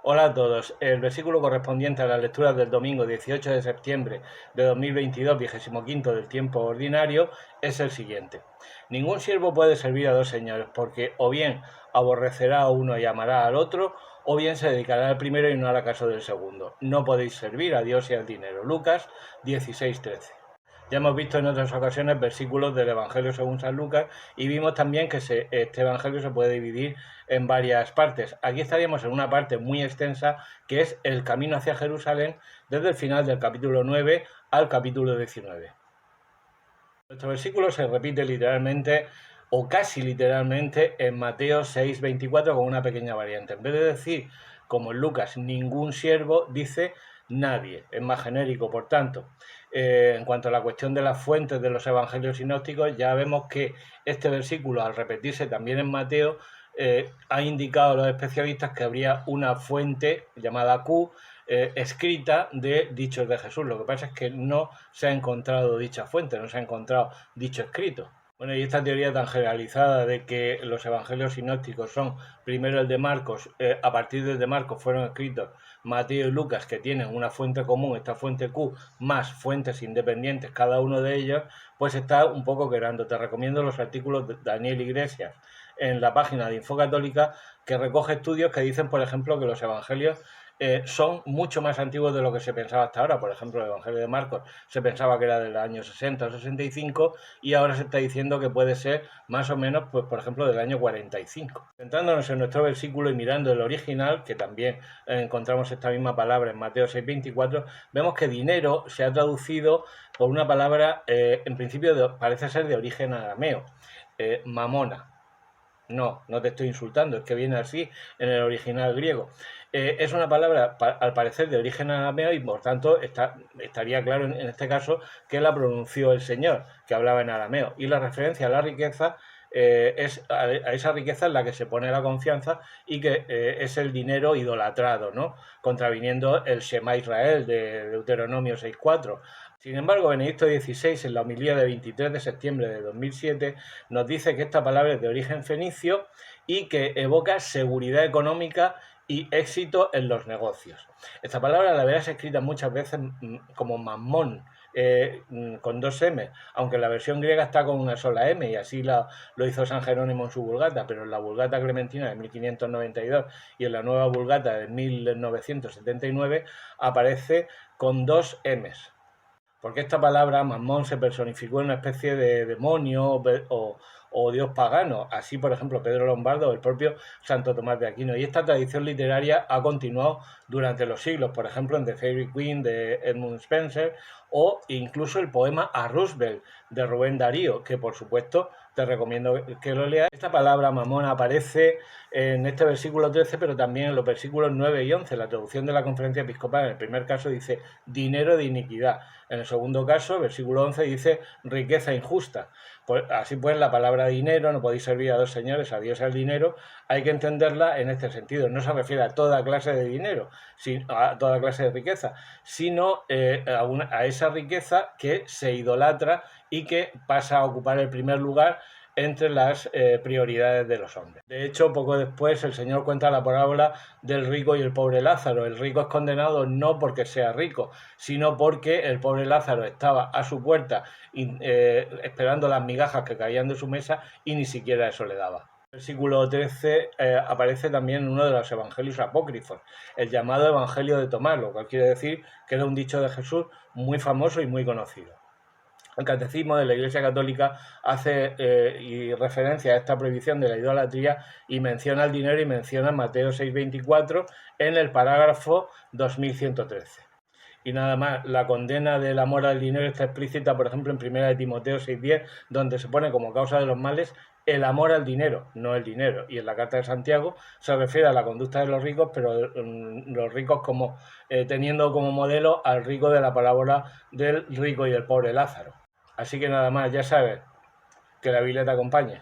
Hola a todos. El versículo correspondiente a las lecturas del domingo 18 de septiembre de 2022, 25º del tiempo ordinario, es el siguiente. Ningún siervo puede servir a dos señores, porque o bien aborrecerá a uno y amará al otro, o bien se dedicará al primero y no hará caso del segundo. No podéis servir a Dios y al dinero. Lucas 16:13. Ya hemos visto en otras ocasiones versículos del Evangelio según San Lucas y vimos también que este Evangelio se puede dividir en varias partes. Aquí estaríamos en una parte muy extensa que es el camino hacia Jerusalén desde el final del capítulo 9 al capítulo 19. Nuestro versículo se repite literalmente o casi literalmente en Mateo 6:24 con una pequeña variante. En vez de decir, como en Lucas, ningún siervo, dice nadie, es más genérico. Por tanto, en cuanto a la cuestión de las fuentes de los evangelios sinópticos, ya vemos que este versículo, al repetirse también en Mateo, ha indicado a los especialistas que habría una fuente llamada Q, escrita de dichos de Jesús. Lo que pasa es que no se ha encontrado dicha fuente, no se ha encontrado dicho escrito. Bueno, y esta teoría tan generalizada de que los evangelios sinópticos son primero el de Marcos, a partir del de Marcos fueron escritos Mateo y Lucas, que tienen una fuente común, esta fuente Q, más fuentes independientes, cada uno de ellos, pues está un poco quedando. Te recomiendo los artículos de Daniel Iglesias en la página de Infocatólica, que recoge estudios que dicen, por ejemplo, que los evangelios son mucho más antiguos de lo que se pensaba hasta ahora. Por ejemplo, el Evangelio de Marcos se pensaba que era del año 60 o 65 y ahora se está diciendo que puede ser más o menos, pues por ejemplo, del año 45. Centrándonos en nuestro versículo y mirando el original, que también encontramos esta misma palabra en Mateo 6:24, vemos que dinero se ha traducido por una palabra, en principio parece ser de origen arameo, mamona. No, no te estoy insultando, es que viene así en el original griego. Es una palabra, al parecer, de origen arameo y por tanto estaría claro en este caso que la pronunció el Señor, que hablaba en arameo. Y la referencia a la riqueza es a esa riqueza en la que se pone la confianza y que es el dinero idolatrado, ¿no? Contraviniendo el Shema Israel de Deuteronomio 6:4. Sin embargo, Benedicto XVI, en la homilía de 23 de septiembre de 2007, nos dice que esta palabra es de origen fenicio y que evoca seguridad económica y éxito en los negocios. Esta palabra la verás escrita muchas veces como mamón, con dos M, aunque en la versión griega está con una sola M, y así lo hizo San Jerónimo en su Vulgata, pero en la Vulgata Clementina de 1592 y en la Nueva Vulgata de 1979 aparece con dos M's. Porque esta palabra, mamón, se personificó en una especie de demonio o dios pagano. Así, por ejemplo, Pedro Lombardo o el propio Santo Tomás de Aquino. Y esta tradición literaria ha continuado durante los siglos. Por ejemplo, en The Fairy Queen de Edmund Spenser o incluso el poema A Roosevelt de Rubén Darío, que por supuesto te recomiendo que lo leas. Esta palabra mamón aparece en este versículo 13, pero también en los versículos 9 y 11. La traducción de la Conferencia Episcopal en el primer caso dice dinero de iniquidad. En el segundo caso, versículo 11, dice riqueza injusta. Pues, así pues, la palabra dinero, no podéis servir a dos señores, a Dios y al dinero, hay que entenderla en este sentido. No se refiere a toda clase de dinero, a toda clase de riqueza, sino a esa riqueza que se idolatra y que pasa a ocupar el primer lugar entre las prioridades de los hombres. De hecho, poco después el Señor cuenta la parábola del rico y el pobre Lázaro. El rico es condenado no porque sea rico, sino porque el pobre Lázaro estaba a su puerta esperando las migajas que caían de su mesa y ni siquiera eso le daba. El versículo 13 aparece también en uno de los evangelios apócrifos, el llamado Evangelio de Tomás, lo cual quiere decir que era un dicho de Jesús muy famoso y muy conocido. El Catecismo de la Iglesia Católica hace referencia a esta prohibición de la idolatría y menciona el dinero y menciona Mateo 6:24 en el parágrafo 2113. Y nada más, la condena del amor al dinero está explícita, por ejemplo, en 1 de Timoteo 6:10, donde se pone como causa de los males el amor al dinero, no el dinero. Y en la Carta de Santiago se refiere a la conducta de los ricos, pero los ricos como teniendo como modelo al rico de la parábola del rico y el pobre Lázaro. Así que nada más, ya sabes, que la Biblia te acompañe.